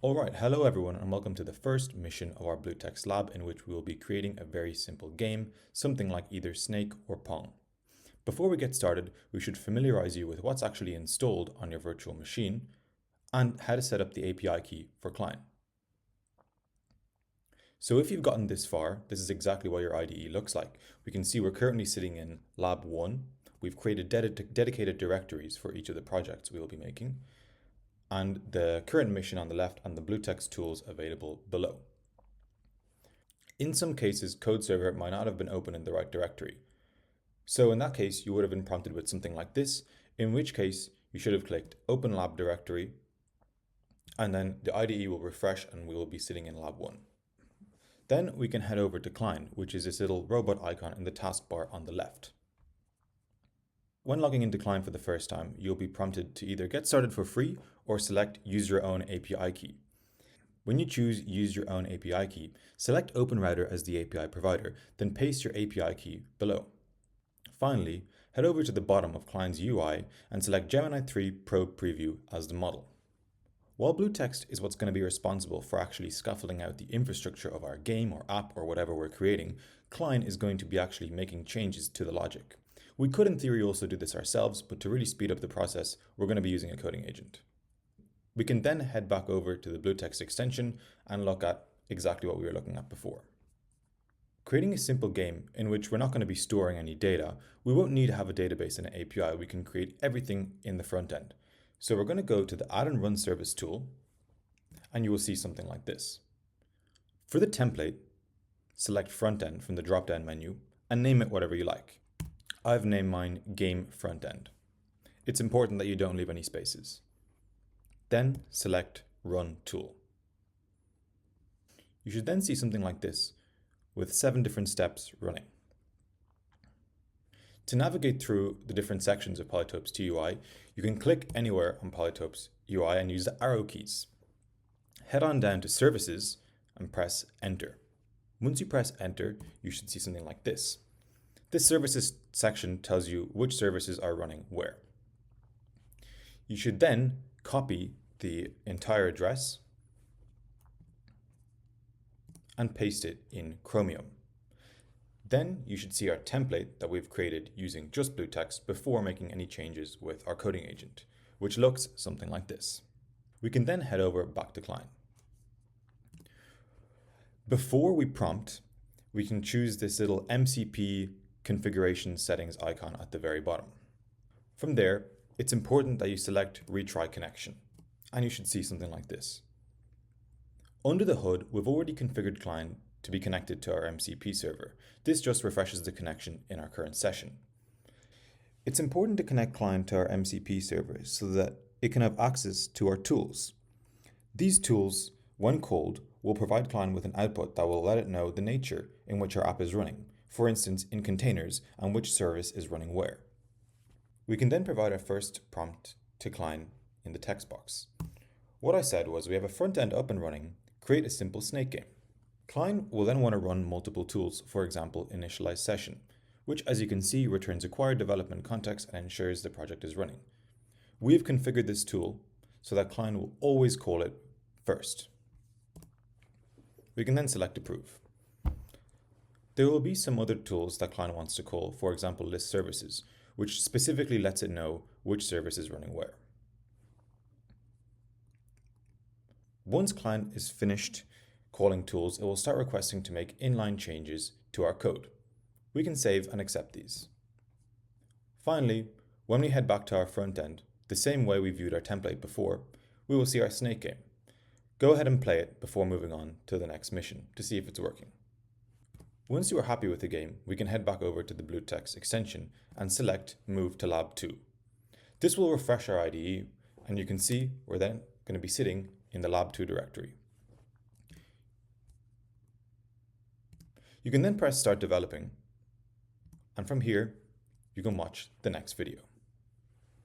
Alright, hello everyone and welcome to the first mission of our Bluetext lab in which we will be creating a very simple game, something like either Snake or Pong. Before we get started, we should familiarize you with what's actually installed on your virtual machine and how to set up the API key for client. So if you've gotten this far, this is exactly what your IDE looks like. We can see we're currently sitting in lab 1. We've created dedicated directories for each of the projects we will be making, and the current mission on the left and the Bluetext tools available below. In some cases, code server might not have been open in the right directory. So in that case, you would have been prompted with something like this, in which case you should have clicked Open Lab Directory, and then the IDE will refresh and we will be sitting in lab 1. Then we can head over to Client, which is this little robot icon in the taskbar on the left. When logging into Client for the first time, you'll be prompted to either get started for free or select Use Your Own API Key. When you choose Use Your Own API Key, select OpenRouter as the API provider, then paste your API key below. Finally, head over to the bottom of Client's UI and select Gemini 3 Pro Preview as the model. While Bluetext is what's going to be responsible for actually scaffolding out the infrastructure of our game or app or whatever we're creating, Client is going to be actually making changes to the logic. We could in theory also do this ourselves, but to really speed up the process, we're going to be using a coding agent. We can then head back over to the Bluetext extension and look at exactly what we were looking at before. Creating a simple game in which we're not going to be storing any data, we won't need to have a database and an API. We can create everything in the front end. So we're going to go to the Add and Run Service tool, and you will see something like this. For the template, select Front End from the drop-down menu and name it whatever you like. I've named mine Game Front End. It's important that you don't leave any spaces. Then select Run Tool. You should then see something like this, with 7 different steps running. To navigate through the different sections of Polytope's TUI, you can click anywhere on Polytope's UI and use the arrow keys. Head on down to Services and press Enter. Once you press Enter, you should see something like this. This Services section tells you which services are running where. You should then copy the entire address and paste it in Chromium. Then you should see our template that we've created using just Bluetext before making any changes with our coding agent, which looks something like this. We can then head over back to Client. Before we prompt, we can choose this little MCP configuration settings icon at the very bottom. From there, it's important that you select Retry Connection, and you should see something like this. Under the hood, we've already configured Client to be connected to our MCP server. This just refreshes the connection in our current session. It's important to connect Client to our MCP server so that it can have access to our tools. These tools, when called, will provide Client with an output that will let it know the nature in which our app is running, for instance in containers, and which service is running where. We can then provide our first prompt to Client in the text box. What I said was we have a front end up and running, create a simple Snake game. Client will then want to run multiple tools, for example, initialize session, which as you can see returns acquired development context and ensures the project is running. We've configured this tool so that Client will always call it first. We can then select approve. There will be some other tools that Client wants to call, for example, list services, which specifically lets it know which service is running where. Once Client is finished calling tools, it will start requesting to make inline changes to our code. We can save and accept these. Finally, when we head back to our front end, the same way we viewed our template before, we will see our Snake game. Go ahead and play it before moving on to the next mission to see if it's working. Once you are happy with the game, we can head back over to the Bluetext extension and select Move to Lab 2. This will refresh our IDE, and you can see we're then going to be sitting in the Lab 2 directory. You can then press Start Developing, and from here, you can watch the next video.